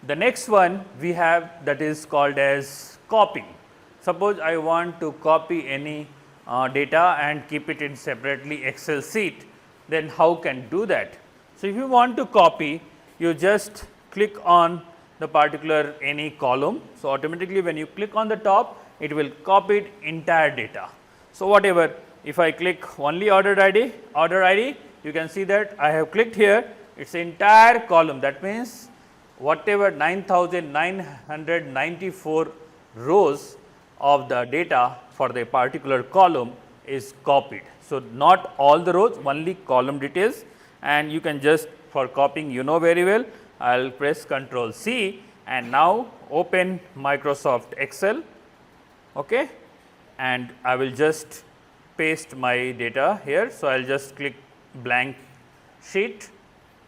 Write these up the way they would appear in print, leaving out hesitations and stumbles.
The next one we have that is called as copying. Suppose I want to copy any data and keep it in separately Excel sheet, then how can do that? So, if you want to copy, you just click on the particular any column. So, automatically when you click on the top, it will copy it entire data. So, whatever, if I click only order ID, you can see that I have clicked here, it is entire column. That means, whatever 9994 rows of the data for the particular column is copied. So, not all the rows, only column details, and you can just for copying you know very well. I will press Ctrl C and now open Microsoft Excel, okay, and I will just paste my data here. So, I will just click blank sheet,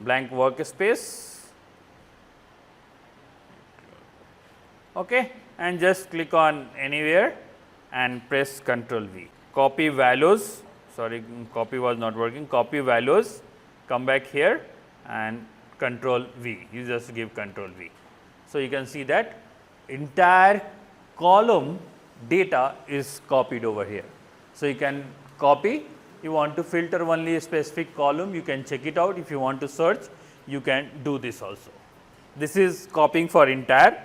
blank workspace, okay, and just click on anywhere and press Ctrl V. Copy values, sorry, copy was not working, copy values, come back here and Ctrl V, you just give Ctrl V. So, you can see that entire column data is copied over here. So, you can copy, you want to filter only a specific column, you can check it out. If you want to search, you can do this also. This is copying for entire